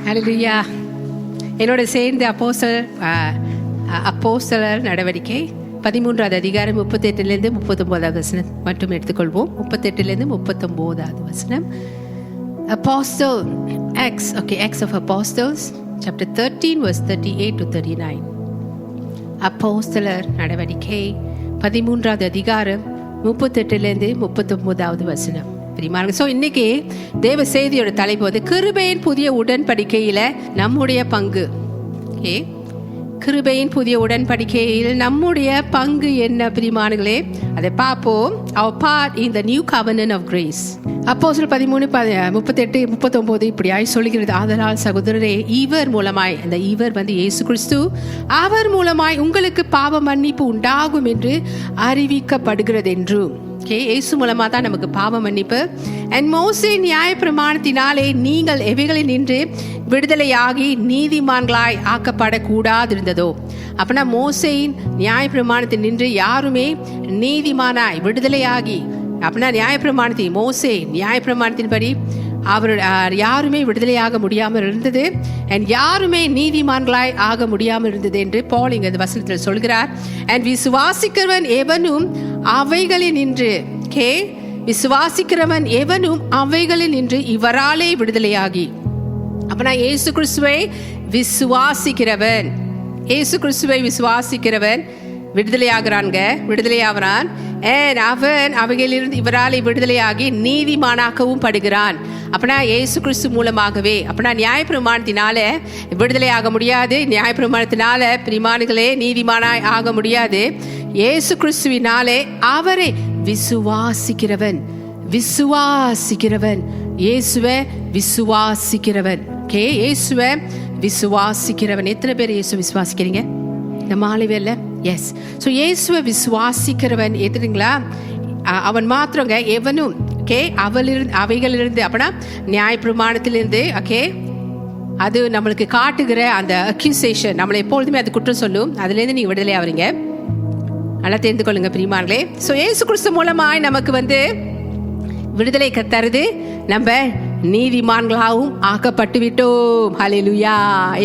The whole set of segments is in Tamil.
ஹல்லேலூயா. என்னோட சேர்ந்து அப்போஸ்தலர் நடவடிக்கை 13வது அதிகாரம் 38 39 வசனம் மட்டும் எடுத்துக்கொள்வோம். 38 39 வசனம். Apostle Acts, okay, Acts of Apostles chapter 13 verse 38 to 39. அப்போஸ்தலர் நடவடிக்கை 13வது அதிகாரம் 38 39 வசனம். ஸோ இன்னைக்கு தேவ செய்தியோட தலைப்பு வந்து கிருபையின் புதிய உடன்படிக்கையில நம்முடைய பங்கு. ஓகே, கிருபையின் புதிய உடன்படிக்கையில் நம்முடைய பங்கு என்ன பிரியமானங்களே, அதை பார்ப்போம். our part in the new covenant of grace. அப்போஸ்தலர் 13 38 39 இப்படியாய் சொல்லுகிறது. ஆதலால் சகோதரரே, இவர் மூலமாய், அந்த இவர் வந்து இயேசு கிறிஸ்து, அவர் மூலமாய் உங்களுக்கு பாவ மன்னிப்பு உண்டாகும் என்று அறிவிக்கப்படுகிறது என்றும். இயேசு மூலமா தான் நமக்கு பாவ மன்னிப்பு. அண்ட் மோசே நியாய பிரமாணத்தினாலே நீங்கள் எவைகளில் நின்று விடுதலையாகி நீதிமான்களாய் ஆக்கப்படக்கூடாது இருந்ததோ. அப்படின்னா மோசேயின் நியாய பிரமாணத்தில் நின்று யாருமே நீதிமானாய் விடுதலையாகி, அப்படின்னா நியாய பிரமாணத்தின் மோசே நியாய பிரமாணத்தின்படி அவர் யாருமே விடுதலையாக முடியாமல் இருந்தது, அண்ட் யாருமே நீதிமான்களாய் ஆக முடியாமல் இருந்தது என்று பவுல் இங்க வசனத்தில் சொல்கிறார். அண்ட் விசுவாசிக்கிறவன் எவனும் அவைகளில் நின்று, விசுவாசிக்கிறவன் எவனும் அவைகளில் நின்று இவராலே விடுதலையாகி. அப்பனா இயேசு கிறிஸ்துவை விசுவாசிக்கிறவன், இயேசு கிறிஸ்துவை விசுவாசிக்கிறவன் விடுதலையாகிறான். அவன் அவைகளிலிருந்து இவராலே விடுதலையாகி நீதிமானாக்கவும் படுகிறான். அப்படின்னா இயேசு கிறிஸ்து மூலமாகவே. அப்படின்னா நியாயப்பிரமாணத்தினால விடுதலையாக முடியாது, நியாயப்பிரமாணத்தினால பிரிமாணிகளே நீதிமானாய் ஆக முடியாது. இயேசு கிறிஸ்துவினாலே அவரை விசுவாசிக்கிறவன் இயேசுவை விசுவாசிக்கிறவன். இயேசுவை விசுவாசிக்கிறவன். எத்தனை பேர் இயேசு விசுவாசிக்கிறீங்க இந்த மாலை வேளை? எஸ். ஸோ இயேசுவை விசுவாசிக்கிறவன் எதுங்களா, அவன் மாத்திரங்க எவனும் அவைகளிலிருந்து, அப்படின்னா நியாய பிரமாணத்திலிருந்து, அது நம்மளுக்கு காட்டுகிற அந்த அக்யூசேஷன், நம்மளை எப்பொழுதுமே அது குற்றம் சொல்லும், அதுலேருந்து நீங்கள் விடுதலை ஆவறீங்க. நல்லா தெரிந்து கொள்ளுங்க பிரியமானங்களே. ஸோ இயேசு கிறிஸ்து மூலமாய் நமக்கு வந்து விடுதலை தருது, நம்ம நீதிமான்களாகவும் ஆக்கப்பட்டு விட்டோம். ஹல்லேலூயா,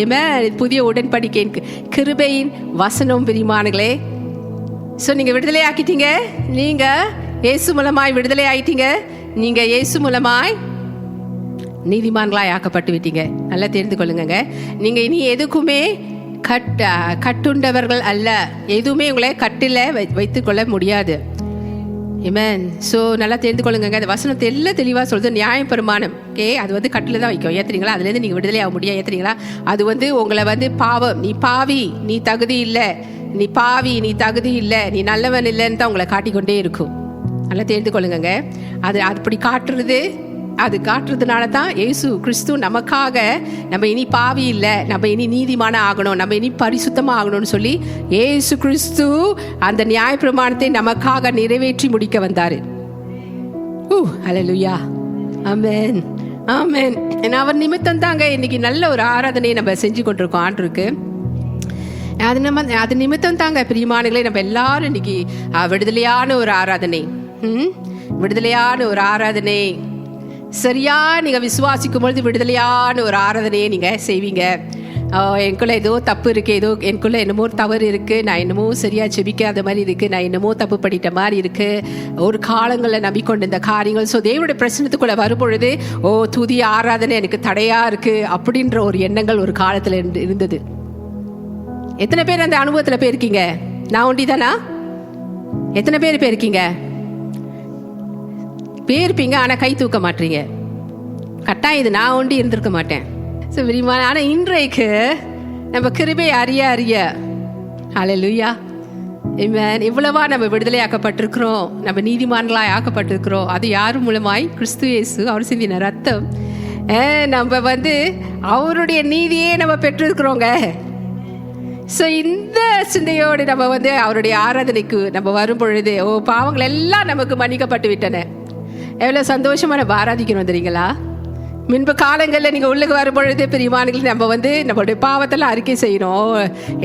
ஆமென். புதிய உடன்படிக்கையின் கிருபையின் வசனம் பிரியமானங்களே. ஸோ நீங்கள் விடுதலை ஆக்கிட்டீங்க, நீங்க இயேசு மூலமாய் விடுதலை ஆயிட்டீங்க, நீங்க இயேசு மூலமாய் நீதிமான்களாய் ஆக்கப்பட்டு விட்டீங்க. நல்லா தெரிந்து கொள்ளுங்க. நீங்க இனி எதுக்குமே கட்டுண்டவர்கள் அல்ல, எதுவுமே உங்களை கட்டில வைத்துக் கொள்ள முடியாது. ஆமென். ஸோ நல்லா தெரிந்து கொள்ளுங்க. அந்த வசனத்தை எல்லாம் தெளிவாக சொல்றது. நியாய பிரமாணம் அது வந்து கட்டில தான் வைக்கும், ஏத்துறீங்களா? அதுலேருந்து நீங்கள் விடுதலை ஆக முடியாது, ஏத்துறீங்களா? அது வந்து உங்களை வந்து பாவம், நீ பாவி, நீ தகுதி இல்லை, நீ பாவி, நீ தகுதி இல்லை, நீ நல்லவன் இல்லைன்னு தான் உங்களை காட்டிக்கொண்டே இருக்கும். நல்லா தெரிந்து கொள்ளுங்க. அது அப்படி காட்டுறதுனால தான் இயேசு கிறிஸ்து நமக்காக, நம்ம இனி பாவி இல்லை, நம்ம இனி நீதிமான ஆகணும், நம்ம இனி பரிசுத்தமாக ஆகணும்னு சொல்லி இயேசு கிறிஸ்து அந்த நியாய பிரமாணத்தை நமக்காக நிறைவேற்றி முடிக்க வந்தார். ஹல்லேலூயா, ஆமென், ஆமென். அவர் நிமித்தம் தாங்க இன்னைக்கு நல்ல ஒரு ஆராதனையை நம்ம செஞ்சு கொண்டிருக்கோம் ஆண்டவருக்கு. அது நிமித்தம் தாங்க பிரியமானங்களே, நம்ம எல்லாரும் இன்னைக்கு விடுதலையான ஒரு ஆராதனை, விடுதலையான ஒரு ஆராதனை, சரியா நீங்க விசுவாசிக்கும் பொழுது விடுதலையான ஒரு ஆராதனையை நீங்க செய்வீங்க. எனக்குள்ள ஏதோ தப்பு இருக்கு, ஏதோ எனக்குள்ள என்னமோ தவறு இருக்கு, நான் என்னமோ சரியா செபிக்காத மாதிரி இருக்கு, நான் என்னமோ தப்பு பண்ணிட்ட மாதிரி இருக்கு, ஒரு காலங்களில் நம்பிக்கொண்ட இந்த காரியங்கள். ஸோ தேவனுடைய பிரச்சனத்துக்குள்ள வரும்பொழுது துதி ஆராதனை எனக்கு தடையா இருக்கு அப்படின்ற ஒரு எண்ணங்கள் ஒரு காலத்துல இருந்தது. எத்தனை பேர் அந்த அனுபவத்துல போயிருக்கீங்க? நான் ஒண்டிதானா? எத்தனை பேர் போயிருக்கீங்க? பேருப்பீங்க, ஆனால் கை தூக்க மாட்டீங்க. கட்டாயம் இது நான் ஒண்டி இருந்திருக்க மாட்டேன். ஸோ விரிவான, ஆனால் இன்றைக்கு நம்ம கிருபை அறிய ஹல்லேலூயா, ஆமென், இவ்வளவா நம்ம விடுதலை ஆக்கப்பட்டிருக்கிறோம், நம்ம நீதிமான்களாய் ஆக்கப்பட்டிருக்கிறோம். அது யார் மூலமாய்? கிறிஸ்து இயேசு, அவர் சிந்தின ரத்தம். நம்ம வந்து அவருடைய நீதியே நம்ம பெற்றிருக்கிறோங்க. ஸோ இந்த சிந்தையோடு நம்ம வந்து அவருடைய ஆராதனைக்கு நம்ம வரும் பொழுது பாவங்கள் எல்லாம் நமக்கு மன்னிக்கப்பட்டு விட்டன. எவ்வளோ சந்தோஷமா நம்ம ஆராதிக்கணும் தெரியுங்களா? முன்பு காலங்களில் நீங்கள் உள்ளுக்கு வரும்பொழுது பிரியமானங்கள் நம்ம வந்து நம்மளுடைய பாவத்தெல்லாம் அறிக்கை செய்யணும்.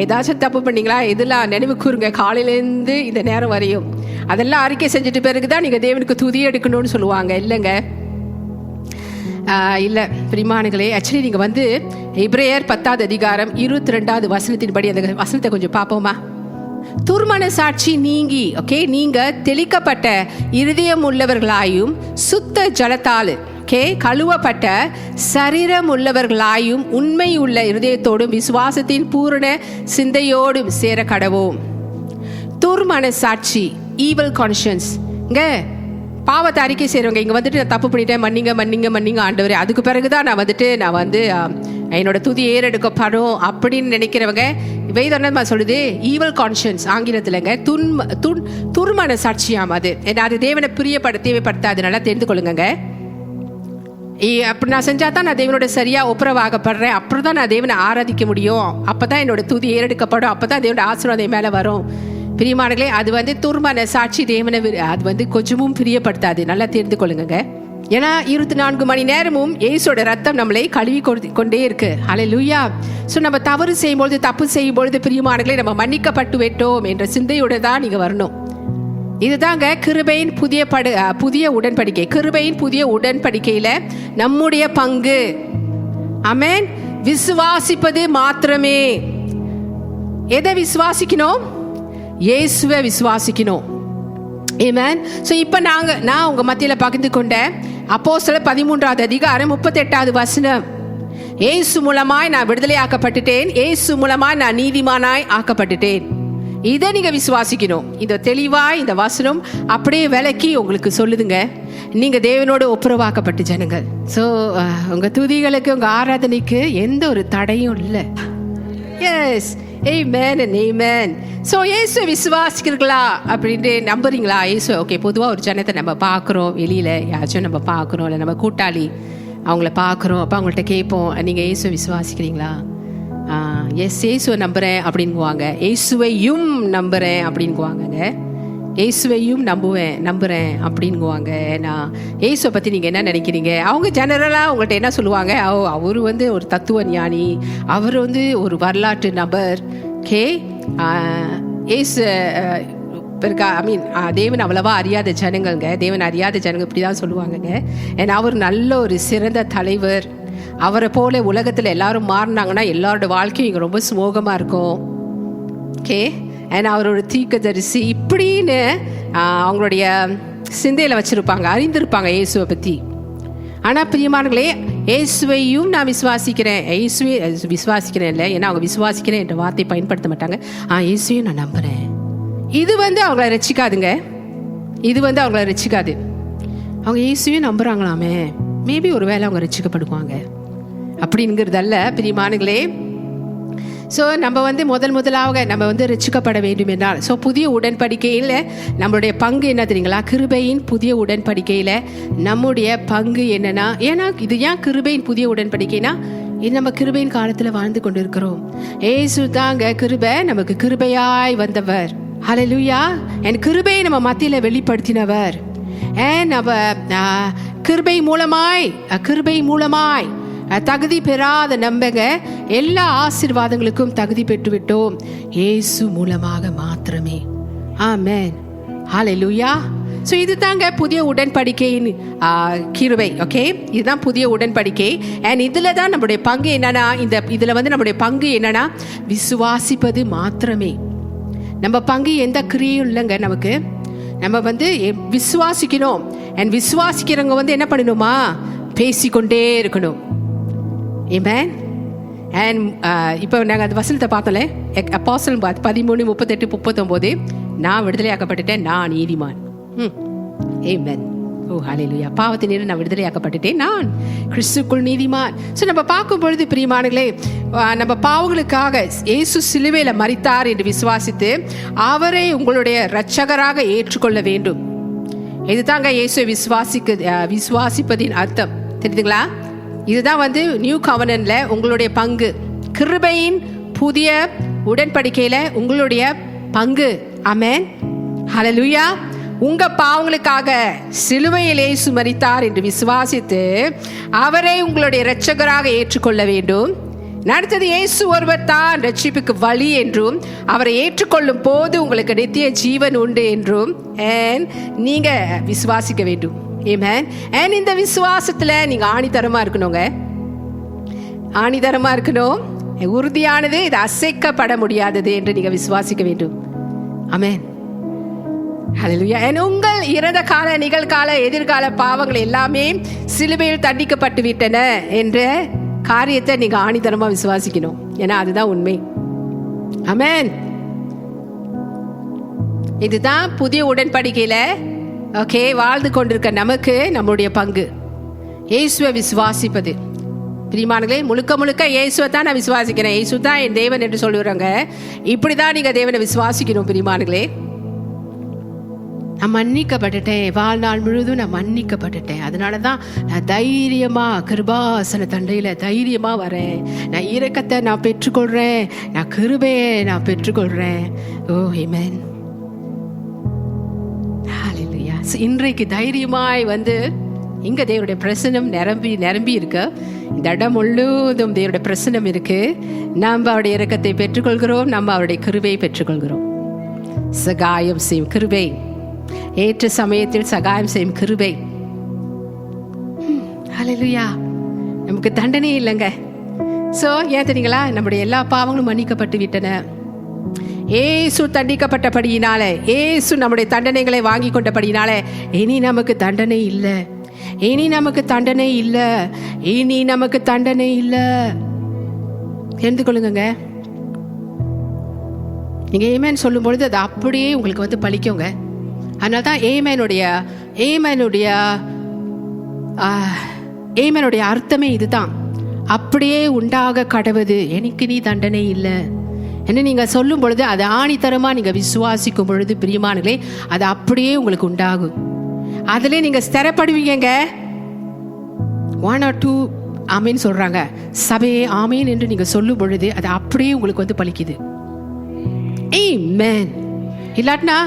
ஏதாச்சும் தப்பு பண்ணீங்களா இதெல்லாம் நினைவு கூறுங்க, காலையிலேருந்து இந்த நேரம் வரையும் அதெல்லாம் அறிக்கை செஞ்சுட்டு பிறகுதான் நீங்கள் தேவனுக்கு துதி எடுக்கணும்னு சொல்லுவாங்க. இல்லைங்க, இல்லை பிரிமானுகளே, ஆக்சுவலி நீங்கள் வந்து எபிரேயர் 10வது அதிகாரம் 22வது வசனத்தின்படி அந்த வசனத்தை கொஞ்சம் பார்ப்போமா? துர்மன சாட்சி நீங்கி, ஓகே, நீங்க தெளிக்கப்பட்ட இருதயம் உள்ளவர்களாயும் சுத்த ஜலத்தால் கழுவப்பட்ட சரீரம் உள்ளவர்களாயும் உண்மை உள்ள இருதயத்தோடும் விசுவாசத்தின் பூரண சிந்தையோடும் சேர கடவோம். துர்மன சாட்சி, ஈவல் கான்ஷியன்ஸ், இங்க பாவத்தை அறிக்கை செய்கிறவங்க இங்கே வந்துட்டு நான் தப்பு பண்ணிட்டேன், மன்னிங்க ஆண்டவரே, அதுக்கு பிறகுதான் நான் வந்து என்னோட துதி ஏறெடுக்கப்படும் அப்படின்னு நினைக்கிறவங்க வேதம் சொல்லுது ஈவல் கான்ஷியன்ஸ், ஆங்கிலத்தில்ங்க துர்மன சாட்சியாம். அது அது தேவனை தேவைப்படுத்தாது, நல்லா தெரிந்து கொள்ளுங்க. அப்படி நான் செஞ்சா தான் நான் தேவனோட சரியா ஒப்புரவாகப்படுறேன், அப்புறம் தான் நான் தேவனை ஆராதிக்க முடியும், அப்பதான் என்னோட துதி ஏறெடுக்கப்படும், அப்பதான் தேவனோட ஆசீர்வாதம் மேல வரும். பிரியமானங்களே, அது வந்து துர்மன சாட்சி தேவனை அது வந்து கொஞ்சமும் பிரியப்படுத்தாது, நல்லா தெரிந்து கொள்ளுங்க. ஏன்னா 24 மணி நேரமும் இயேசுவோட ரத்தம் நம்மளை கழுவி கொண்டே இருக்கு. ஹல்லேலூயா. ஸோ நம்ம தவறு செய்யும்பொழுது, தப்பு செய்யும் பொழுது பிரியமானங்களே, நம்ம மன்னிக்கப்பட்டு விட்டோம் என்ற சிந்தையோட தான் நீங்க வரணும். இதுதாங்க கிருபையின் புதிய உடன்படிக்கை. கிருபையின் புதிய உடன்படிக்கையில நம்முடைய பங்கு, ஆமென், விசுவாசிப்பது மாத்திரமே. எதை விசுவாசிக்கணும்? இயேசுவை விசுவாசிக்கணும். ஆமென். ஸோ இப்போ நான் உங்க மத்தியில பகிர்ந்து கொண்ட அப்போஸ்தலர் 13வது அதிகாரம் 38வது வசனம். இயேசு மூலமாய் நான் விடுதலை ஆக்கப்பட்டுட்டேன், இயேசு மூலமாய் நான் நீதிமானாய் ஆக்கப்பட்டுட்டேன். இதை நீங்க விசுவாசிக்கணும். இந்த தெளிவாய் இந்த வசனம் அப்படியே விளக்கி உங்களுக்கு சொல்லுதுங்க. நீங்க தேவனோடு ஒப்புரவாக்கப்பட்ட ஜனங்கள். ஸோ உங்க துதிகளுக்கு, உங்க ஆராதனைக்கு எந்த ஒரு தடையும் இல்லை. Yes, amen and amen. So Yesu விசுவாசிக்கிறீங்களா அப்படின்ட்டு நம்புறீங்களா? இயேசு, ஓகே, பொதுவாக ஒரு ஜனத்தை நம்ம பார்க்குறோம், வெளியில் யாச்சும் நம்ம பார்க்குறோம், இல்லை நம்ம கூட்டாளி அவங்கள பார்க்குறோம், அப்போ அவங்கள்ட்ட கேட்போம், நீங்கள் இயேசு விசுவாசிக்கிறீங்களா? எஸ், இயேசுவை நம்புகிறேன் அப்படின்னுவாங்க. இயேசுவையும் நம்புகிறேன் அப்படின்னுவாங்கங்க. இயேசுவையும் நம்புகிறேன் அப்படின்னுவாங்க. நான் இயேசுவை பற்றி நீங்கள் என்ன நினைக்கிறீங்க? அவங்க ஜெனரலாக அவங்கள்ட்ட என்ன சொல்லுவாங்க? அவர் வந்து ஒரு தத்துவ ஞானி, அவர் வந்து ஒரு வரலாற்று நபர். இயேசு தேவன் அவ்வளவா அறியாத ஜனங்கள்ங்க. தேவன் அறியாத ஜனங்கள் இப்படி தான் சொல்லுவாங்கங்க. ஏன்னா அவர் நல்ல ஒரு சிறந்த தலைவர். அவரை போல உலகத்தில் எல்லாரும் மாறினாங்கன்னா எல்லாரோட வாழ்க்கையும் இங்கே ரொம்ப சுமூகமாக இருக்கும். ஏன்னா அவரோட தீர்க்கதரிசி இப்படின்னு அவங்களுடைய சிந்தையில் வச்சுருப்பாங்க, அறிந்திருப்பாங்க இயேசுவை பற்றி. ஆனால் பிரியமானங்களே, இயேசுவையும் நான் விசுவாசிக்கிறேன், இயேசுவே விசுவாசிக்கிறேன் இல்லை, ஏன்னா அவங்க விசுவாசிக்கிறேன் என்ற வார்த்தை பயன்படுத்த மாட்டாங்க. இயேசுவையும் நான் நம்புகிறேன். இது வந்து அவங்கள ரட்சிக்காதுங்க. இது வந்து அவங்கள ரட்சிக்காது. அவங்க இயேசுவையும் நம்புகிறாங்களாமே, மேபி ஒரு வேளை அவங்க ரட்சிக்கப்படுவாங்க அப்படிங்கிறதல்ல பிரியமானங்களே. ஸோ நம்ம வந்து முதலாக நம்ம வந்து ரட்சிக்கப்பட வேண்டும் என்றால், ஸோ புதிய உடன்படிக்கையில் நம்மளுடைய பங்கு என்ன தெரியுங்களா? கிருபையின் புதிய உடன்படிக்கையில் நம்முடைய பங்கு என்னன்னா, ஏன்னா இது ஏன் கிருபையின் புதிய உடன்படிக்கைனா, இது நம்ம கிருபையின் காலத்தில் வாழ்ந்து கொண்டு இருக்கிறோம். ஏசு தாங்க கிருபை, நமக்கு கிருபையாய் வந்தவர். ஹல்லேலூயா. என் கிருபையை நம்ம மத்தியில் வெளிப்படுத்தினவர். நம்ம கிருபை மூலமாய் தகுதி பெறாத நம்பங்க எல்லா ஆசீர்வாதங்களுக்கும் தகுதி பெற்றுவிட்டோம் இயேசு மூலமாக மாத்திரமே. ஆமென். ஹல்லேலூயா. ஸோ இது தாங்க புதிய உடன்படிக்கையின் கிருபை. ஓகே, இதுதான் புதிய உடன்படிக்கை. அண்ட் இதில் தான் நம்முடைய பங்கு என்னன்னா, இதில் வந்து நம்முடைய பங்கு என்னன்னா, விசுவாசிப்பது மாத்திரமே. நம்ம பங்கு எந்த கிரியையும் இல்லைங்க நமக்கு. நம்ம வந்து விசுவாசிக்கணும். அண்ட் விசுவாசிக்கிறவங்க வந்து என்ன பண்ணணுமா? பேசிக்கொண்டே இருக்கணும். ஆமென். அண்ட் இப்போ நாங்கள் அந்த வசனத்தை பார்த்தோம்ல, அப்போஸ்தலர் 13:38-39, நான் விடுதலையாக்கப்பட்டுட்டேன், நான் நீதிமான். ஆமென். ஓ ஹல்லேலூயா. பாவத்தினின்று நான் விடுதலையாக்கப்பட்டுட்டேன், நான் கிறிஸ்துக்குள் நீதிமான். ஸோ நம்ம பார்க்கும் பொழுது பிரியமானங்களே, நம்ம பாவங்களுக்காக இயேசு சிலுவையில் மரித்தார் என்று விசுவாசித்து அவரை உங்களுடைய இரட்சகராக ஏற்றுக்கொள்ள வேண்டும். இதுதாங்க இயேசு விசுவாசிப்பதின் அர்த்தம். தெரியுதுங்களா? இதுதான் வந்து நியூ கவர்னன்ட்ல உங்களுடைய பங்கு, கிருபையின் புதிய உடன்படிக்கையில உங்களுடைய பங்கு. ஆமென். ஹல்லேலூயா. உங்க பாவங்களுக்காக சிலுவையில் இயேசு மரித்தார் என்று விசுவாசித்து அவரை உங்களுடைய இரட்சகராக ஏற்றுக்கொள்ள வேண்டும். அடுத்தது, இயேசு ஒருவர் தான் ரட்சிப்புக்கு வழி என்றும் அவரை ஏற்றுக்கொள்ளும் போது உங்களுக்கு நித்திய ஜீவன் உண்டு என்றும் நீங்க விசுவாசிக்க வேண்டும். ஆமென். and இந்த விசுவாசத்துல நீங்க ஆணித்தரமா இருக்கணுங்க. ஆணித்தரமா இருக்கணும். உறுதியானது, இது அசைக்கப்பட முடியாதது என்று நீங்க விசுவாசிக்க வேண்டும். ஆமென். ஹல்லேலூயா. உங்கள் இறந்த கால, நிகழ்கால, எதிர்கால பாவங்கள் எல்லாமே சிலுவையில் தண்டிக்கப்பட்டு விட்டன என்ற காரியத்தை நீங்க ஆணித்தரமா விசுவாசிக்கணும். ஏன்னா அதுதான் உண்மை. ஆமென். இதுதான் புதிய உடன்படிக்கையில ஓகே வாழ்ந்து கொண்டிருக்க நமக்கு நம்முடைய பங்கு. இயேசுவை விசுவாசிப்பது. பிரியமானங்களே, முழுக்க முழுக்க இயேசுவை தான் நான் விசுவாசிக்கிறேன், இயேசு தான் என் தேவன் என்று சொல்லுறாங்க. இப்படிதான் நீங்க தேவனை விசுவாசிக்கணும். பிரியமானங்களே, நான் மன்னிக்கப்பட்டுட்டேன், வாழ்நாள் முழுதும் நான் மன்னிக்கப்பட்டுட்டேன். அதனால தான் நான் தைரியமா கிருபாசன தண்டையில தைரியமா வரேன். நான் இரக்கத்தை நான் பெற்றுக்கொள்றேன், நான் கிருபையை நான் பெற்றுக்கொள்றேன். ஓ ஆமென். ஹல்லேலூயா. இன்றைக்கு தைரியமாய் வந்து இங்க தேவனுடைய பிரசனம் நிரம்பி இருக்கு. இந்த இடம் முழுவதும் தேவனுடைய பிரசனம் இருக்கு. நம்ம அவருடைய இரக்கத்தை பெற்றுக்கொள்கிறோம், நம்ம அவருடைய கிருபையை பெற்றுக்கொள்கிறோம். சகாயம் செய்யும் கிருபை, ஏற்ற சமயத்தில் சகாயம் செய்யும் கிருபை. ஹல்லேலூயா. நமக்கு தண்டனை இல்லைங்க. சோ ஏன் தெரியுங்களா, நம்முடைய எல்லா பாவங்களும் மன்னிக்கப்பட்டு விட்டன. ஏசு தண்டிக்கப்பட்டபடியினால, ஏசு நம்முடைய தண்டனைகளை வாங்கி கொண்டபடியினால இனி நமக்கு தண்டனை இல்லை. இனி நமக்கு தண்டனை இல்லை. இனி நமக்கு தண்டனை இல்லை. தெரிந்து கொள்ளுங்க. நீங்க ஏமேன் சொல்லும் பொழுது அது அப்படியே உங்களுக்கு வந்து பலிக்குங்க. அதனால தான் ஏமேனுடைய அர்த்தமே இதுதான். அப்படியே உண்டாக கடவுது, எனக்கு நீ தண்டனை இல்லை என்ன நீங்க சொல்லும் பொழுது, அது ஆணித்தரமா நீங்க விசுவாசிக்கும் பொழுது பிரியமானங்களே, அது அப்படியே உங்களுக்கு உண்டாகும். அதுல நீங்க ஸ்திரப்படுவீங்க. 1 or 2 ஆமீன் சொல்றாங்க, சபையே ஆமீன் என்று நீங்க சொல்லும் பொழுது அது அப்படியே உங்களுக்கு வந்து பலிக்குது. ஆமென். இல்லாட்டினா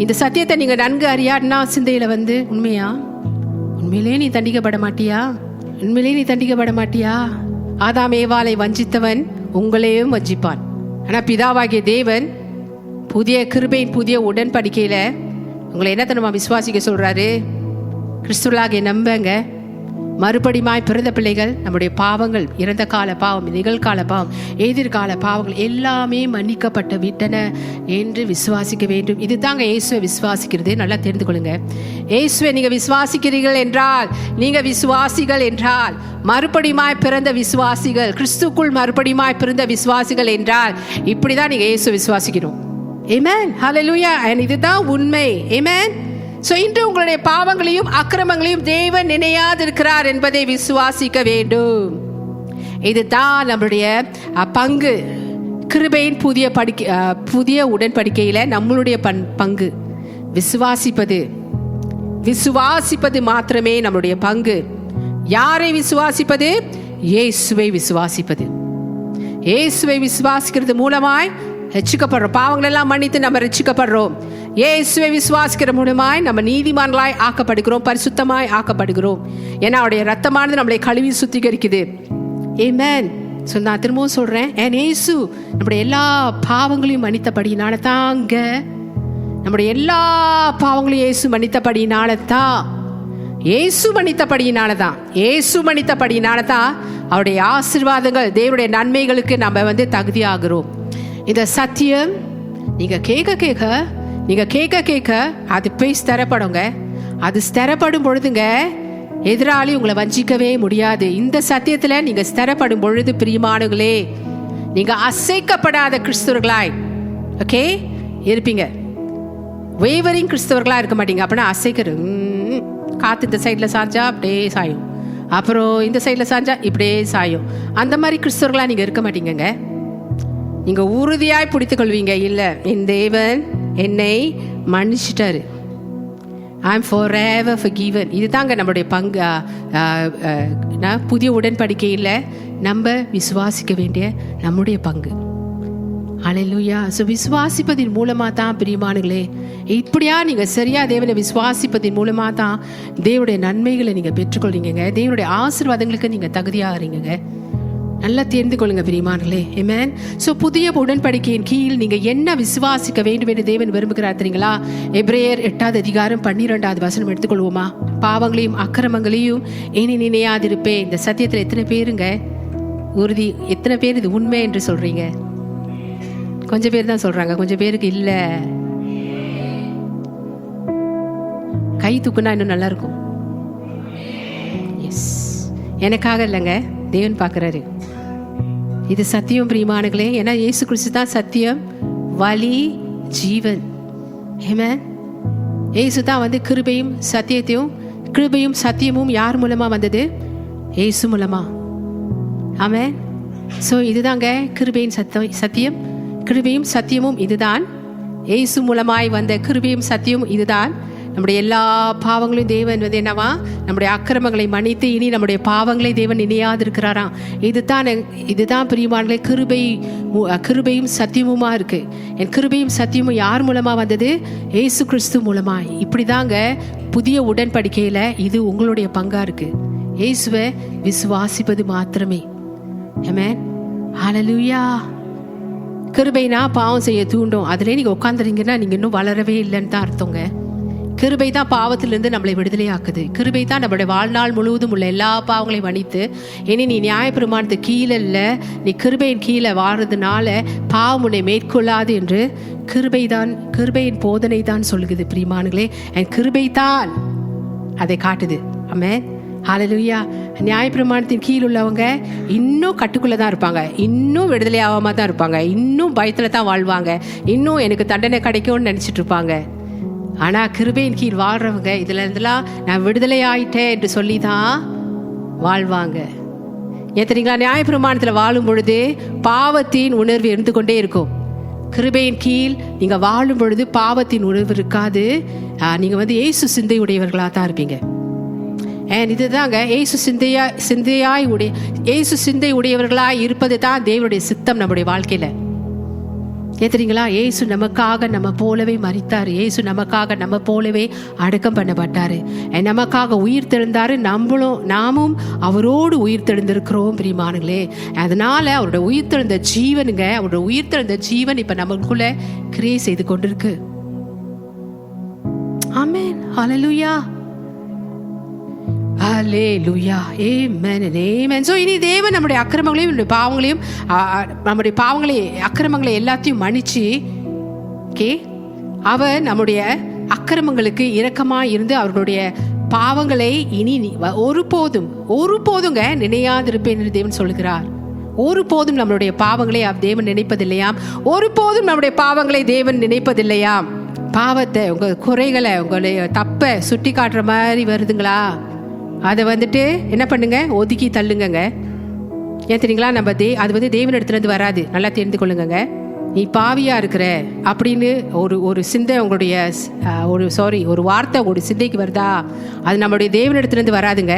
இந்த சத்தியத்தை நீங்க நன்கு அறியாட்டினா சிந்தையில வந்து உண்மையிலே நீ தண்டிக்கப்பட மாட்டியா? உண்மையிலே நீ தண்டிக்கப்பட மாட்டியா? ஆதாம் ஏவாளை வஞ்சித்தவன் உங்களையும் வஞ்சிப்பான். ஆனா பிதாவாகிய தேவன் புதிய கிருபையின் புதிய உடன்படிக்கையில உங்களை என்ன தன்னுமா விசுவாசிக்க சொல்றாரு? கிறிஸ்துவாகிய நம்பங்க. மறுபடியுமாய் பிறந்த பிள்ளைகள் நம்முடைய பாவங்கள், இறந்த கால பாவம், நிகழ்கால பாவம், எதிர்கால பாவங்கள் எல்லாமே மன்னிக்கப்பட்டு விட்டன என்று விசுவாசிக்க வேண்டும். இது தாங்க இயேசுவை விசுவாசிக்கிறது. நல்லா தெரிந்து கொள்ளுங்க. இயேசுவை நீங்க விசுவாசிக்கிறீர்கள் என்றால், நீங்க விசுவாசிகள் என்றால், மறுபடியுமாய் பிறந்த விசுவாசிகள், கிறிஸ்துக்குள் மறுபடியுமாய் பிறந்த விசுவாசிகள் என்றால் இப்படிதான் நீங்க இயேசு விசுவாசிக்கணும். ஆமென். ஹல்லேலூயா. இதுதான் உண்மை. ஆமென். இன்று உங்களுடைய பாவங்களையும் அக்கிரமங்களையும் தேவன் நினையாதிருக்கிறார் என்பதை விசுவாசிக்க வேண்டும். இதுதான் நம்முடைய பங்கு. கிருபையின் புதிய உடன்படிக்கையில நம்மளுடைய பங்கு விசுவாசிப்பது மாத்திரமே நம்முடைய பங்கு. யாரை விசுவாசிப்பது? இயேசுவை விசுவாசிப்பது. இயேசுவை விசுவாசிக்கிறது மூலமாய் ரட்சிக்கப்படுறோம். பாவங்கள் எல்லாம் மன்னித்து நம்ம ரட்சிக்கப்படுறோம். இயேசுவை விசுவாசிக்கிற மூலமாய் நம்ம நீதிமான்களாய் ஆக்கப்படுகிறோம், பரிசுத்தமாய் ஆக்கப்படுகிறோம். ஏன்னா அவருடைய ரத்தமானது நம்மளை கழுவி சுத்திகரிக்குது. ஆமென். நான் திரும்பவும் சொல்றேன், இயேசு நம்முடைய எல்லா பாவங்களையும் மன்னித்தபடினால தாங்க, நம்முடைய எல்லா பாவங்களையும் இயேசு மன்னித்தபடினால தான், இயேசு மன்னித்தபடினால தான் அவருடைய ஆசீர்வாதங்கள், தேவனுடைய நன்மைகளுக்கு நம்ம வந்து தகுதியாகிறோம். இந்த சத்தியம் நீங்க கேட்க அது போய் ஸ்திரப்படுங்க. அது ஸ்திரப்படும் பொழுதுங்க எதிராளி உங்களை வஞ்சிக்கவே முடியாது. இந்த சத்தியத்துல நீங்க ஸ்திரப்படும் பொழுது பிரியமானங்களே, நீங்க அசைக்கப்படாத கிறிஸ்தவர்களாய் ஓகே இருப்பீங்க. வேவரிங் கிறிஸ்தவர்களா இருக்க மாட்டீங்க. அப்படின்னா அசைக்கிறது, காத்து இந்த சைட்ல சாஞ்சா அப்படியே சாயும், அப்புறம் இந்த சைட்ல சாஞ்சா இப்படியே சாயும். அந்த மாதிரி கிறிஸ்தவர்களா நீங்க இருக்க மாட்டீங்க. நீங்க உறுதியாய் பிடித்துக் கொள்வீங்க. இல்ல, என் தேவன் என்னை மன்னிச்சிட்டாரு, ஐ எம் forever forgiven. இதுதாங்க நம்மளுடைய பங்கு. புதிய உடன்படிக்கையில் நம்ம விசுவாசிக்க வேண்டிய நம்முடைய பங்கு. ஹல்லேலூயா. விசுவாசிப்பதின் மூலமா தான் பிரியமானங்களே, இப்படியா நீங்க சரியா தேவனை விசுவாசிப்பதின் மூலமா தான் தேவனுடைய நன்மைகளை நீங்க பெற்றுக்கொள்றீங்க, தேவனுடைய ஆசீர்வாதங்களுக்கு நீங்க தகுதியாகிறீங்க. நல்லா தெரிந்து கொள்ளுங்க பிரியமானங்களே. ஆமென். ஸோ புதிய உடன்படிக்கையின் கீழ் நீங்க என்ன விசுவாசிக்க வேண்டும் என்று தேவன் விரும்புகிறார் தெரியுங்களா? எபிரேயர் 8வது அதிகாரம் 12வது வசனம் எடுத்துக்கொள்வோமா? பாவங்களையும் அக்கிரமங்களையும் இனி நினையாதிருப்பேன். இந்த சத்தியத்தில் எத்தனை பேருங்க உறுதி, எத்தனை பேர் இது உண்மை என்று சொல்றீங்க? கொஞ்சம் பேர் தான் சொல்றாங்க, கொஞ்சம் பேருக்கு இல்ல. கை தூக்குனா இன்னும் நல்லா இருக்கும். எஸ், எனக்காக இல்லைங்க, தேவன் பார்க்குறாரு. இது சத்தியம் பிரியமானங்களே. ஏன்னா இயேசு கிறிஸ்து தான் சத்தியம், வழி, ஜீவன். ஆமென். இயேசு தான் வந்து கிருபையும் சத்தியமும் யார் மூலமா வந்தது? இயேசு மூலமா. ஆமென். ஸோ இதுதாங்க கிருபையின் சத்தியம், கிருபையும் சத்தியமும் இதுதான். இயேசு மூலமாய் வந்த கிருபையும் சத்தியமும் இதுதான். நம்முடைய எல்லா பாவங்களையும் தேவன் வந்து என்னவா, நம்முடைய அக்கிரமங்களை மன்னித்து இனி நம்முடைய பாவங்களை தேவன் நினையாது இருக்கிறாராம். இதுதான் பிரியமானங்களே கிருபையும் சத்தியமுமா இருக்கு. என் கிருபையும் சத்தியமும் யார் மூலமா வந்தது? இயேசு கிறிஸ்து மூலமா. இப்படிதாங்க புதிய உடன்படிக்கையில இது உங்களுடைய பங்கா இருக்கு. இயேசுவை விசுவாசிப்பது மாத்திரமே. ஆமென். ஹல்லேலூயா. கிருபைனா பாவம் செய்ய தூண்டும். அதிலே நீங்க உட்காந்துறீங்கன்னா நீங்க இன்னும் வளரவே இல்லைன்னு தான் அர்த்தங்க. கிருபை தான் பாவத்திலிருந்து நம்மளை விடுதலை ஆக்குது. கிருபை தான் நம்மளுடைய வாழ்நாள் முழுவதும் உள்ள எல்லா பாவங்களையும் மன்னித்து இனி நீ நியாயப்பிரமாணத்துக்கு கீழே இல்லை, நீ கிருபையின் கீழே வாழ்றதுனால பாவம் உன்னை மேற்கொள்ளாது என்று கிருபையின் போதனை தான் சொல்லுது பிரியமானங்களே. என் கிருபை தான் அதை காட்டுது. ஆமென். ஹல்லேலூயா. நியாயப்பிரமாணத்தின் கீழ் உள்ளவங்க இன்னும் கட்டுக்குள்ளே தான் இருப்பாங்க, இன்னும் விடுதலை ஆகாம தான் இருப்பாங்க, இன்னும் பயத்தில் தான் வாழ்வாங்க, இன்னும் எனக்கு தண்டனை கிடைக்கும்னு நினச்சிட்டு இருப்பாங்க. ஆனால் கிருபையின் கீழ் வாழ்றவங்க இதுல இருந்தெல்லாம் நான் விடுதலை ஆயிட்டேன் என்று சொல்லி தான் வாழ்வாங்க. ஏத்தீங்களா? நியாயப்பிரமாணத்தில் வாழும் பொழுது பாவத்தின் உணர்வு இருந்து கொண்டே இருக்கும். கிருபையின் கீழ் நீங்க வாழும் பொழுது பாவத்தின் உணர்வு இருக்காது. நீங்க வந்து இயேசு சிந்தை உடையவர்களாக தான் இருப்பீங்க. இதுதாங்க இயேசு சிந்தை உடையவர்களாய் இருப்பது தான் தேவனுடைய சித்தம் நம்முடைய வாழ்க்கையில. ஏத்துறீங்களா? இயேசு நமக்காக நம்ம போலவே மரித்தாரு, இயேசு நமக்காக நம்ம போலவே அடக்கம் பண்ணப்பட்டாரு, நமக்காக உயிர் தெழுந்தாரு. நாமும் அவரோடு உயிர் தெழுந்திருக்கிறோம் பிரியமானங்களே. அதனால அவருடைய உயிர் தெழுந்த ஜீவனுங்க, அவருடைய உயிர் தெழுந்த ஜீவன் இப்ப நமக்குள்ள கிரியை செய்து கொண்டிருக்கு. ஆமென். ஹல்லேலூயா. ஹல்லேலூயா. ஆமென் and amen. சோ இனி தேவன் நம்முடைய அக்கிரமங்களையும் நம்முடைய அக்கிரமங்களை எல்லாத்தையும் மன்னிச்சு, அவர் நம்முடைய அக்கிரமங்களுக்கு இரக்கமாக இருந்து அவர்களுடைய பாவங்களை இனி ஒருபோதுங்க நினையாதிருப்பேன் என்று தேவன் சொல்லுகிறார். ஒருபோதும் நம்மளுடைய பாவங்களை தேவன் நினைப்பதில்லையாம். ஒருபோதும் நம்முடைய பாவங்களை தேவன் நினைப்பதில்லையாம். பாவத்தை, உங்க குறைகளை, உங்களுடைய தப்பை சுட்டி காட்டுற மாதிரி வருதுங்களா, அதை வந்துட்டு என்ன பண்ணுங்க, ஒதுக்கி தள்ளுங்க. ஏன் தெரியுங்களா? அது வந்து தேவன் இடத்துலேருந்து வராது. நல்லா தெரிந்து கொள்ளுங்க. நீ பாவியா இருக்கிற அப்படின்னு ஒரு சிந்தை உங்களுடைய ஒரு வார்த்தை உங்களுடைய சிந்தைக்கு வருதா, அது நம்மளுடைய தேவன் இடத்துலேருந்து வராதுங்க.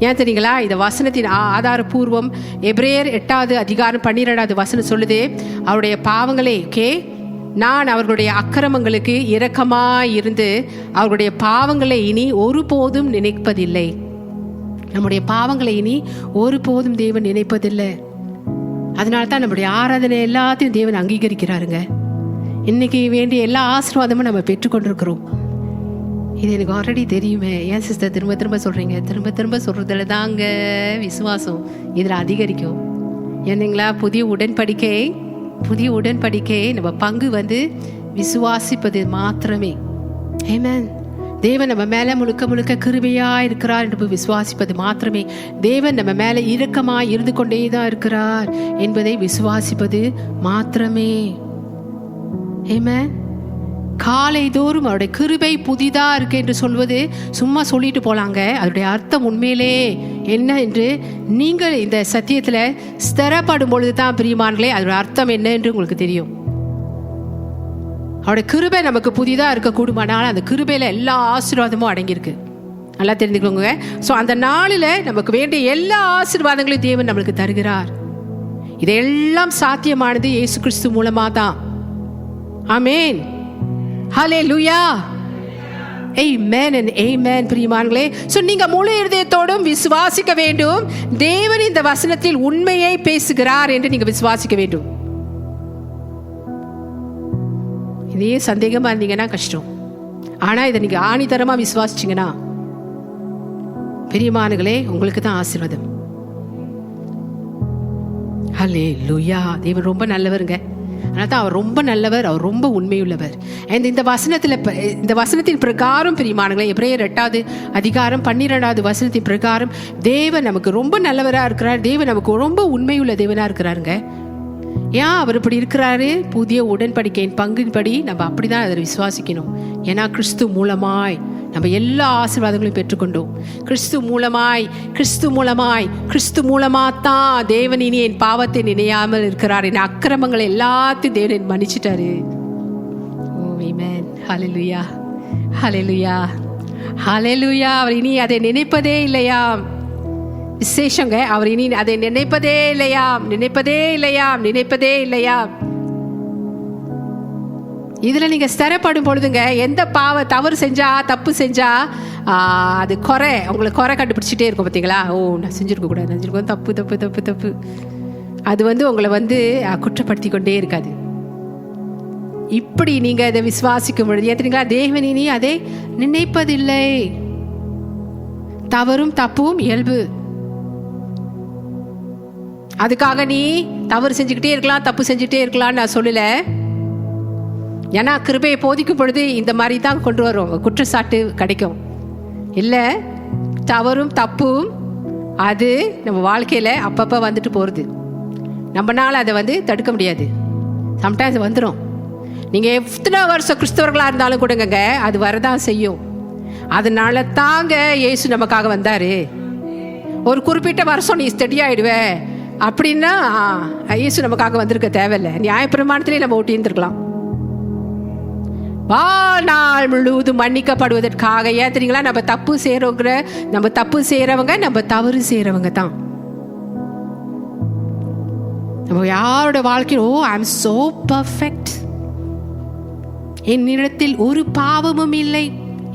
ஏன் தெரியுங்களா? இந்த வசனத்தின் ஆதாரபூர்வம் எபிரேயர் 8வது அதிகாரம் 12வது வசனம் சொல்லுது, அவருடைய பாவங்களே நான் அவர்களுடைய அக்கிரமங்களுக்கு இரக்கமாயிருந்து அவர்களுடைய பாவங்களை இனி ஒருபோதும் நினைப்பதில்லை. நம்முடைய பாவங்களை இனி ஒருபோதும் தேவன் நினைப்பதில்லை. அதனால தான் நம்முடைய ஆராதனை எல்லாத்தையும் தேவன் அங்கீகரிக்கிறாருங்க. இன்னைக்கு வேண்டிய எல்லா ஆசீர்வாதமும் நம்ம பெற்றுக்கொண்டிருக்கிறோம். இது எனக்கு ஆல்ரெடி தெரியுமே. ஏன் சிஸ்டர் திரும்ப திரும்ப சொல்றீங்க? திரும்ப திரும்ப சொல்றதுல தாங்க விசுவாசம் இதில் அதிகரிக்கும். என்னங்களா? புதிய உடன்படிக்கை நம்ம பங்கு வந்து விசுவாசிப்பது மாத்திரமே. ஆமென். தேவன் நம்ம மேல முழுக்க கிருபையா இருக்கிறார் என்று விசுவாசிப்பது மாத்திரமே. தேவன் நம்ம மேல இரக்கமாய் இருந்து கொண்டே தான் இருக்கிறார் என்பதை விசுவாசிப்பது மாத்திரமே. ஆமென். காலை தோறும் அவருடைய கிருபை புதிதா இருக்கு என்று சொல்வது சும்மா சொல்லிட்டு போலாங்க. அதோடைய அர்த்தம் உண்மையிலே என்ன என்று நீங்கள் இந்த சத்தியத்துல ஸ்திரப்படும் பொழுதுதான் பிரியமானங்களே அதோட அர்த்தம் என்ன என்று உங்களுக்கு தெரியும். அவருடைய கிருபை நமக்கு புதிதா இருக்க கூடுமானால் அந்த கிருபையில எல்லா ஆசீர்வாதமும் அடங்கியிருக்கு. நல்லா தெரிஞ்சுக்கோங்க. ஸோ அந்த நாளில் நமக்கு வேண்டிய எல்லா ஆசீர்வாதங்களையும் தேவன் நம்மளுக்கு தருகிறார். இதெல்லாம் சாத்தியமானது இயேசு கிறிஸ்து மூலமா தான். ஆமென். ஹல்லேலூயா. Amen and amen பிரியமானங்களே. ஸோ நீங்க முழு இருதயத்தோடும் விசுவாசிக்க வேண்டும். தேவன் இந்த வசனத்தில் உண்மையை பேசுகிறார் என்று நீங்க விசுவாசிக்க வேண்டும். இதே சந்தேகமா இருந்தீங்கன்னா கஷ்டம். ஆனா இதை நீங்க ஆணித்தரமா விசுவாசிச்சீங்கன்னா பிரியமானங்களே உங்களுக்கு தான் ஆசீர்வாதம். ஹல்லேலூயா. தேவன் ரொம்ப நல்லவருங்க. அதனால தான் அவர் ரொம்ப நல்லவர், அவர் ரொம்ப உண்மையுள்ளவர். இந்த வசனத்தின் பிரகாரம் பிரியமானங்களே, எபிரேயர் 8வது அதிகாரம் 12வது வசனத்தின் பிரகாரம் தேவன் நமக்கு ரொம்ப நல்லவராக இருக்கிறார். தேவன் நமக்கு ரொம்ப உண்மையுள்ள தேவனாக இருக்கிறாருங்க. ஏன் அவர் இப்படி இருக்கிறாரு? புதிய உடன்படிக்கையின் பங்கின்படி நம்ம அப்படிதான் அதை விசுவாசிக்கணும். ஏன்னா கிறிஸ்து மூலமாய் நம்ம எல்லா ஆசீர்வாதங்களையும் பெற்றுக்கொண்டோம். கிறிஸ்து மூலமாத்தான் தேவன் இனி என் பாவத்தை நினையாமல் இருக்கிறார். என் அக்கிரமங்களை எல்லாத்தையும் தேவன் மன்னிச்சிட்டாரு. ஹல்லேலூயா, ஹல்லேலூயா, ஹல்லேலூயா. அவர் இனி அதை நினைப்பதே இல்லையா? விசேஷங்க. அவர் இனி அதை நினைப்பதே இல்லையா. இதுல நீங்க ஸ்திரப்படும் பொழுதுங்க, எந்த தவறு செஞ்சா, தப்பு செஞ்சா அது உங்களுக்கு குறை கண்டுபிடிச்சிட்டே இருக்கும். பார்த்தீங்களா? நான் செஞ்சிருக்க கூடாது, தப்பு தப்பு தப்பு தப்பு. அது உங்களை குற்றப்படுத்தி கொண்டே இருக்காது. இப்படி நீங்க அதை விசுவாசிக்கும் பொழுது ஏத்துறீங்களா? தேவன் இனி அதை நினைப்பதில்லை. தவறும் தப்பும் இயல்பு. அதுக்காக நீ தவறு செஞ்சுக்கிட்டே இருக்கலாம், தப்பு செஞ்சுக்கிட்டே இருக்கலாம்னு நான் சொல்லல. ஏன்னா கிருபையை போதிக்கும் பொழுது இந்த மாதிரி தான் கொண்டு வரும், குற்றச்சாட்டு கிடைக்கும். இல்லை, தவறும் தப்பும் அது நம்ம வாழ்க்கையில் அப்பப்போ வந்துட்டு போகிறது. நம்மனால அதை தடுக்க முடியாது. சம்டைம்ஸ் வந்துடும். நீங்கள் எத்தனை வருஷம் கிறிஸ்தவர்களாக இருந்தாலும் கூடங்க அது வரதான் செய்யும். அதனால தாங்க இயேசு நமக்காக வந்தார். ஒரு குறிப்பிட்ட வருஷம் நீ ஸ்டடி ஆகிடுவே அப்படின்னா இயேசு நமக்காக வந்திருக்க தேவையில்லை. நியாயப்பிரமாணத்திலே நம்ம ஒட்டி இருந்திருக்கலாம். வாழ்நாள் முழுவதும் மன்னிக்கப்படுவதற்காக. ஏன் தெரியுங்களா? நம்ம தப்பு செய்யறவங்க நம்ம தவறு செய்யறவங்க தான். நம்ம யாரோட வாழ்க்கையில் ஐ அம் சோ பர்ஃபெக்ட், என்னிடத்தில் ஒரு பாவமும் இல்லை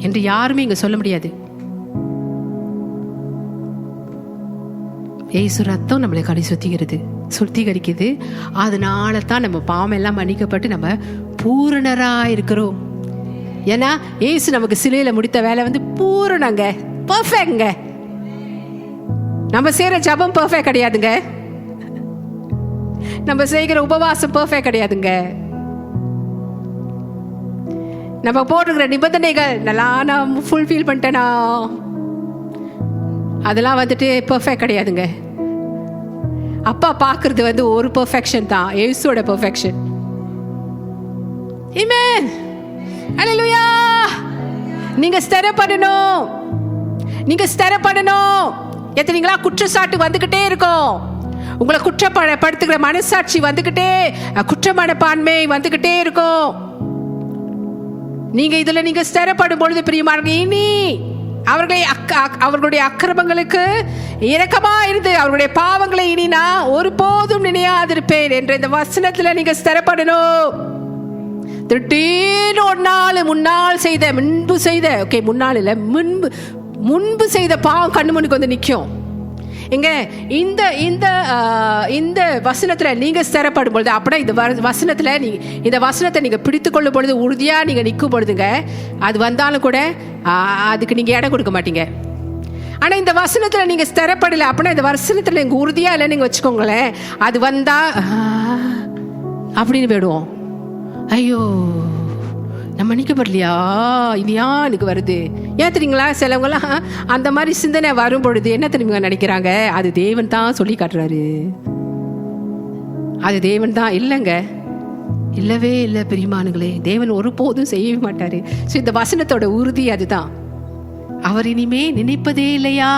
என்று யாருமே இங்க சொல்ல முடியாது. இயேசு ரத்தம் நம்மளை சுத்திகரிக்குது. அதனால தான் நம்ம பாவம் எல்லாம் மன்னிக்கப்பட்டு நம்ம பூரணரா இருக்கிறோம். ஏன்னா இயேசு நமக்கு சிலுவையில முடித்த வேலை பூரணங்க, பெர்ஃபெக்ட்ங்க. நம்ம செய்யற ஜபம் பெர்ஃபெக்ட் கிடையாதுங்க. நம்ம செய்கிற உபவாசம் பெர்ஃபெக்ட் கிடையாதுங்க. நம்ம போடுகிற நிபந்தனைகள் நல்லா நான் ஃபுல்ஃபில் பண்ணிட்டேனா, அதெல்லாம் பெர்ஃபெக்ட் கிடையாதுங்க. அப்பா பார்க்கறது ஒரு பெர்ஃபெக்ஷன் தான், இயேசுவோட பெர்ஃபெக்ஷன். ஆமென், ஹல்லேலூயா. நீங்க ஸ்திரப்படணும். எத்தனைங்களா குற்றச்சாட்டு வந்துகிட்டே இருக்கும். உங்களை குற்றப்படுத்துகிற மனசாட்சி குற்ற மனப்பான்மை வந்துகிட்டே இருக்கும். நீங்க ஸ்திரப்படும் பொழுது பிரியமானவர்களே, இனி அவர்களுடைய அக்கிரமங்களுக்கு இரக்கமா இருந்து அவர்களுடைய பாவங்களை இனி நான் ஒருபோதும் நினையாதிருப்பேன் என்ற இந்த வசனத்துல நீங்க ஸ்திரப்படணும். திடீர்னு ஒரு நாள் முன்பு செய்த பாவம் கண்ணு முன்னுக்கு நிற்கும். எங்க இந்த வசனத்துல நீங்க ஸ்திரப்படும் பொழுது, அப்படியே இந்த வசனத்தை நீங்க பிடித்து கொள்ளும் பொழுது, உறுதியா நீங்க நிற்கும் பொழுதுங்க, அது வந்தாலும் கூட அதுக்கு நீங்க இடம் கொடுக்க மாட்டீங்க. ஆனா இந்த வசனத்துல நீங்க ஸ்திரப்படல அப்படின்னா, இந்த வசனத்துல நீங்க உறுதியா இல்லை நீங்க வச்சுக்கோங்களேன், அது வந்தா அப்படின்னு போயிடுவோம். ஐயோ நம்ம மன்னிக்கப்படலையா, இது ஏன் எனக்கு வருது? ஏன் தெரியுங்களா? சிலவங்களாம் அந்த மாதிரி சிந்தனை வரும் பொழுது என்ன தெரியுங்க நினைக்கிறாங்க, அது தேவன் தான் சொல்லி காட்டுறாரு, அது தேவன் தான். இல்லைங்க, இல்லவே இல்லை பிரியமானங்களே. தேவன் ஒருபோதும் செய்யவே மாட்டாரு. ஸோ இந்த வசனத்தோட உறுதி அதுதான். அவர் இனிமே நினைப்பதே இல்லையா.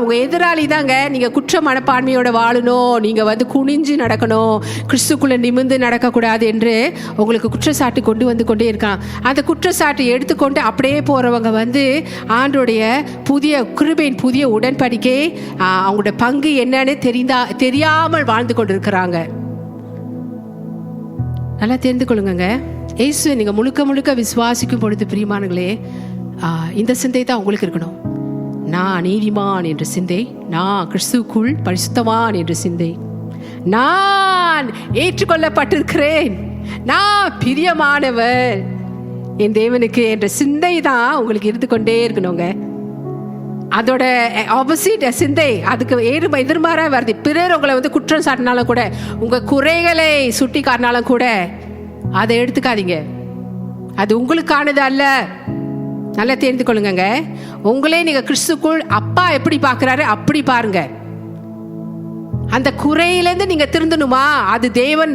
உங்க எதிராளி தாங்க. நீங்க குற்ற மனப்பான்மையோட வாழணும், நீங்க குனிஞ்சு நடக்கணும், கிறிஸ்துக்குள்ள நிமிர்ந்து நடக்கக்கூடாது என்று உங்களுக்கு குற்றச்சாட்டு கொண்டே இருக்கான். அந்த குற்றச்சாட்டை எடுத்துக்கொண்டு அப்படியே போறவங்க ஆண்டோடைய கிருபையின் புதிய உடன்படிக்கை அவங்களோட பங்கு என்னன்னு தெரியாமல் வாழ்ந்து கொண்டிருக்கிறாங்க. நல்லா தெரிந்து கொள்ளுங்க. இயேசுவை நீங்கள் முழுக்க முழுக்க விசுவாசிக்கும் பொழுது பிரியமானங்களே, இந்த சிந்தை தான் உங்களுக்கு இருக்கணும். நான் நீதிமான் என்ற சிந்தை, நான் கிறிஸ்துவுக்குள் பரிசுத்தவான் என்ற சிந்தை, நான் ஏற்றுக்கொள்ளப்பட்டிருக்கிறேன், நான் பிரியமானவர் என் தேவனுக்கு என்ற சிந்தை தான் உங்களுக்கு இருந்து கொண்டே இருக்கணுங்க. அதோட ஆப்போசிட் சிந்தை அதுக்கு எதிர்மாறா வருது. பிறர் உங்களை குற்றம் சாட்டினாலும் கூட, உங்க குறைகளை சுட்டி காட்டினாலும் கூட அதை எடுத்துக்காதீங்க. அது உங்களுக்கானது அல்ல. நல்லா தெரிந்து கொள்ளுங்க. உங்களே நீங்க கிறிஸ்துக்குள் அப்பா எப்படி பார்க்கிறாரு அப்படி பாருங்க. அந்த குறையிலேருந்து நீங்க திருந்தணுமா, அது தேவன்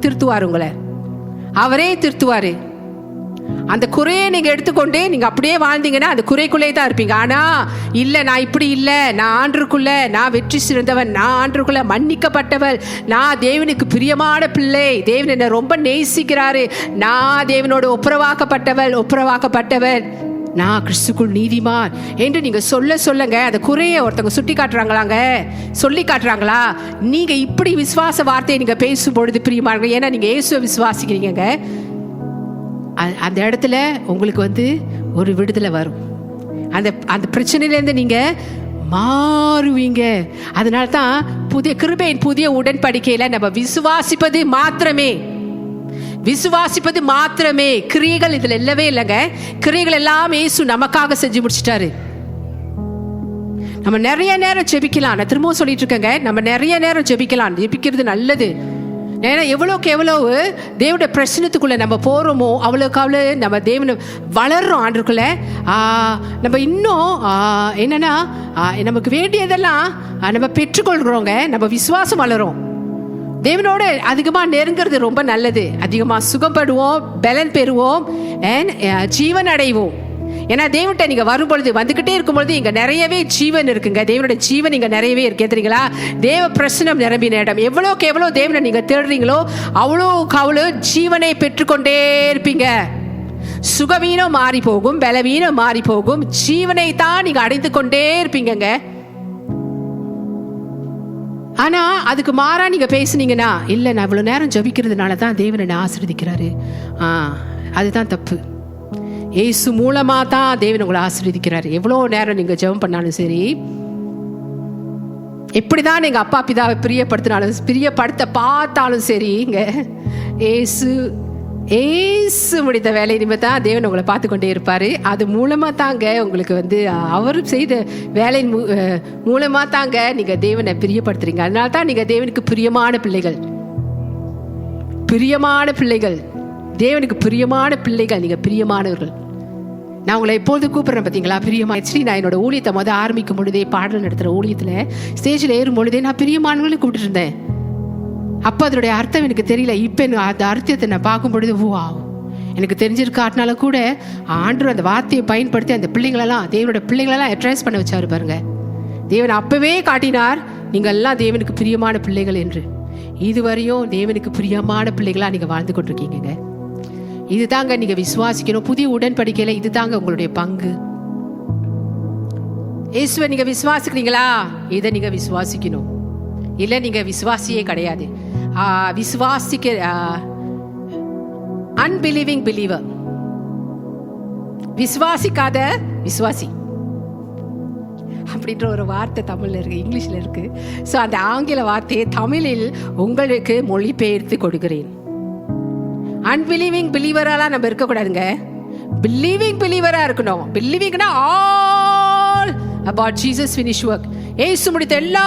திருத்துவார், உங்களை அவரே திருத்துவாரு. அந்த குறையை நீங்க எடுத்துக்கொண்டு நீங்க அப்படியே வாழ்ந்தீங்கன்னா அந்த குறைக்குள்ளே தான் இருப்பீங்க. ஆனா இல்ல, நான் இப்படி இல்லை, நான் ஆண்டருக்குள்ள நான் வெற்றி சிறந்தவன், நான் ஆண்டருக்குள்ள மன்னிக்கப்பட்டவள், நான் தேவனுக்கு பிரியமான பிள்ளை, தேவன் என்னை ரொம்ப நேசிக்கிறாரு, நான் தேவனோட ஒப்புரவாக்கப்பட்டவள், நான் கிறிஸ்துக்குள் நீதிமான் என்று நீங்க சொல்லுங்க. அந்த குறையை ஒருத்தவங்க சுட்டி காட்டுறாங்களாங்க, சொல்லி காட்டுறாங்களா, நீங்க இப்படி விசுவாச வார்த்தையை நீங்க பேசும் பொழுது பிரியமானவர்களே, ஏன்னா நீங்க இயேசுவை விசுவாசிக்கிறீங்க, அந்த இடத்துல உங்களுக்கு ஒரு விடுதலை வரும். அந்த பிரச்சனையிலேருந்து நீங்க மாறுவீங்க. அதனால தான் புதிய கிருபையின் புதிய உடன்படிக்கையில நம்ம விசுவாசிப்பது மாத்திரமே, கிரியைகள் இதுல இல்லவே இல்லைங்க. கிரியைகள் எல்லாம் இயேசு நமக்காக செஞ்சு முடிச்சிட்டாரு. நம்ம நிறைய நேரம் ஜெபிக்கலாம். நான் திரும்பவும் சொல்லிட்டு இருக்கேங்க, நம்ம நிறைய நேரம் ஜெபிக்கிறது நல்லது. ஏன்னா எவ்வளோக்கு எவ்வளவு தேவனுடைய பிரச்சனத்துக்குள்ள நம்ம போறோமோ அவ்வளோக்கு அவ்வளோ நம்ம தேவனை வளர்றோம். ஆண்டுக்குள்ள நம்ம இன்னும் என்னன்னா நமக்கு வேண்டியதெல்லாம் நம்ம பெற்றுக்கொள்கிறோங்க. நம்ம விசுவாசம் வளரும். தேவனோட அதிகமாக நெருங்கிறது ரொம்ப நல்லது. அதிகமாக சுகப்படுவோம், பலன் பெறுவோம், ஜீவன் அடைவோம். ஏன்னா தேவன்கிட்ட நீங்க வரும்பொழுது வந்துகிட்டே இருக்கும்பொழுது இங்க நிறையவே ஜீவன் இருக்குங்க. தேவனோட ஜீவன் இங்க நிறையவே இருக்கு. தெரியுங்களா? தேவ பிரசனம் நிரம்பின இடம். எவ்வளோக்கு எவ்வளோ தேவனை நீங்க தேடுறீங்களோ அவ்வளோக்கு அவ்வளோ ஜீவனை பெற்றுக்கொண்டே இருப்பீங்க. சுகவீனம் மாறி போகும், பலவீனம் மாறி போகும், ஜீவனை தான் நீங்க அடைந்து கொண்டே இருப்பீங்க. ஆனா அதுக்கு மாறா நீங்க பேசுனீங்கன்னா, இல்ல நான் இவ்வளவு நேரம் ஜபிக்கிறதுனால தான் தேவனை ஆசீர்வதிக்கிறாரு, அதுதான் தப்பு. இயேசு மூலமா தான் தேவன் உங்களை ஆசீர்வதிக்கிறாரு. எவ்வளோ நேரம் நீங்க ஜெபம் பண்ணாலும் சரி, எப்படிதான் நீங்க அப்பா பிதாவை பிரியப்படுத்த பார்த்தாலும் சரிங்க, ஏசு முடித்த வேலை நிமித்தம் தேவன் உங்களை பார்த்து கொண்டே இருப்பாரு. அது மூலமா தாங்க உங்களுக்கு அவர் செய்த வேலை மூலமா தாங்க நீங்க தேவனை பிரியப்படுத்துறீங்க. அதனால தான் நீங்க தேவனுக்கு பிரியமான பிள்ளைகள், தேவனுக்கு பிரியமான பிள்ளைகள், நீங்க பிரியமானவர்கள். நான் உங்களை எப்போது கூப்பிடுறேன் பார்த்தீங்களா, பிரியமா. நான் என்னோட ஊழியத்தை ஆரம்பிக்கும் பொழுதே, பாடல் நடத்துகிற ஊழியத்தில் ஸ்டேஜில் ஏறும் பொழுதே நான் பிரியமானவர்களையும் கூப்பிட்டு இருந்தேன். அப்போ அதனுடைய அர்த்தம் எனக்கு தெரியல. இப்போ அந்த அர்த்தத்தை நான் பார்க்கும் பொழுது எனக்கு தெரிஞ்சிருக்காட்டினாலும் கூட ஆண்டவர் அந்த வார்த்தையை பயன்படுத்தி அந்த பிள்ளைங்களெல்லாம், தேவனோட பிள்ளைங்களெல்லாம் அட்ரஸ் பண்ண வச்சாரு பாருங்க. தேவன் அப்பவே காட்டினார், நீங்கள் எல்லாம் தேவனுக்கு பிரியமான பிள்ளைகள் என்று. இதுவரையும் தேவனுக்கு பிரியமான பிள்ளைகளா நீங்க வாழ்ந்து கொண்டிருக்கீங்க. இதுதாங்க நீங்க விசுவாசிக்கணும். புதிய உடன்படிக்கையில இதுதாங்க உங்களுடைய பங்கு. இயேசுவை நீங்க விசுவாசிக்கிறீங்களா? இதை நீங்க விசுவாசிக்கணும். இல்ல நீங்க விசுவாசியே கிடையாது. அன்பிலீவிங் பிலீவர், விசுவாசிக்காத விசுவாசி அப்படின்ற ஒரு வார்த்தை தமிழ்ல இருக்கு, இங்கிலீஷ்ல இருக்கு. ஸோ அந்த ஆங்கில வார்த்தையை தமிழில் உங்களுக்கு மொழிபெயர்த்து கொடுக்கிறேன். அன்பிலீவிங் பிலீவராலாம் நம்ம இருக்கக்கூடாதுங்க, பிலீவிங் பிலீவரா இருக்கணும். பிலீவிங்னா all about Jesus finished work. இயேசு முடித்த எல்லா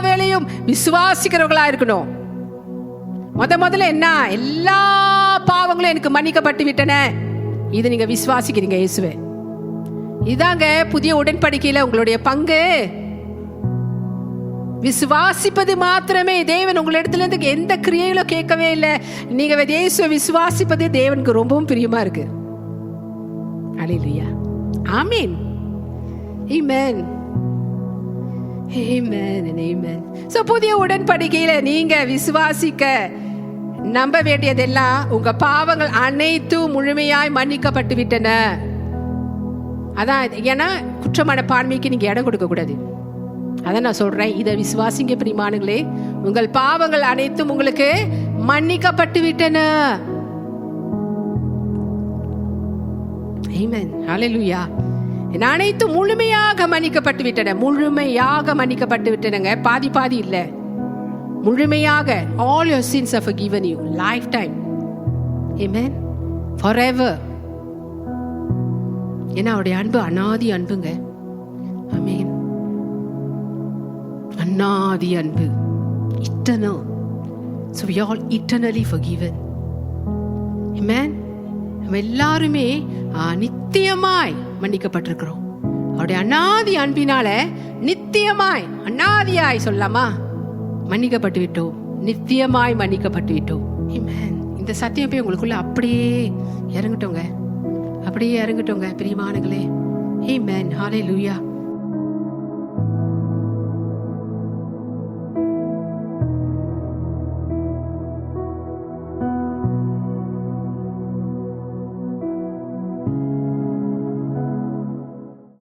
வேலையும் விசுவாசிக்கிறவங்களா இருக்கணும். முதல்ல என்ன, எல்லா பாவங்களும் எனக்கு மன்னிக்கப்பட்டு விட்டன, இது நீங்க விசுவாசிக்கிறீங்க இயேசுவை. இதாங்க புதிய உடன்படிக்கையில உங்களுடைய பங்கு. விசுவாசிப்பது மாத்திரமே. தேவன் உங்களிடத்துல இருந்து எந்த கிரியைகளும் கேட்கவே இல்லை. நீங்க இயேசுவை விசுவாசிப்பது தேவனுக்கு ரொம்பவும் பிரியமா இருக்கு. அல்லேலூயா, ஆமென், ஆமென், ஆமென், ஆமென். சோ புதிய உடன்படிக்கையில நீங்க விசுவாசிக்க நம்ப வேண்டியதெல்லாம், உங்க பாவங்கள் அனைத்தும் முழுமையாய் மன்னிக்கப்பட்டு விட்டன. அதான், ஏன்னா குற்றமான பான்மைக்கு நீங்க இடம் கொடுக்க கூடாது. அதான் நான் சொல்றேன், இதை விசுவாசிங்க பிரியமானங்களே. உங்கள் பாவங்கள் அனைத்தும் உங்களுக்கு மன்னிக்கப்பட்டு விட்டன. ஆமென். ஹல்லேலூயா. என் அனைத்து முழுமையாக மன்னிக்கப்பட்டு விட்டன. முழுமையாக மன்னிக்கப்பட்டு விட்டனங்க. பாதி பாதி இல்ல, முழுமையாக. all your sins are forgiven you, lifetime. Amen. Forever. ஏன்னா அவருடைய அன்பு அநாதி அன்புங்க. ஆமென். அநாதி அன்பு, eternal. So we are all eternally forgiven. Amen. நம்ம எல்லாருமே நித்தியமாய் மன்னிக்கப்பட்டிருக்கிறோம். அவருடைய அநாதி அன்பினால நித்தியமாய், அநாதியாய் சொல்லலாமா, மன்னிக்கப்பட்டு விட்டோம். நித்தியமாய் மன்னிக்கப்பட்டு விட்டோம். ஆமென். இந்த சத்தியம் போய் உங்களுக்குள்ள அப்படியே இறங்கட்டோங்க, அப்படியே இறங்கட்டோங்க பிரியமானங்களே. ஆமென். ஹல்லேலூயா.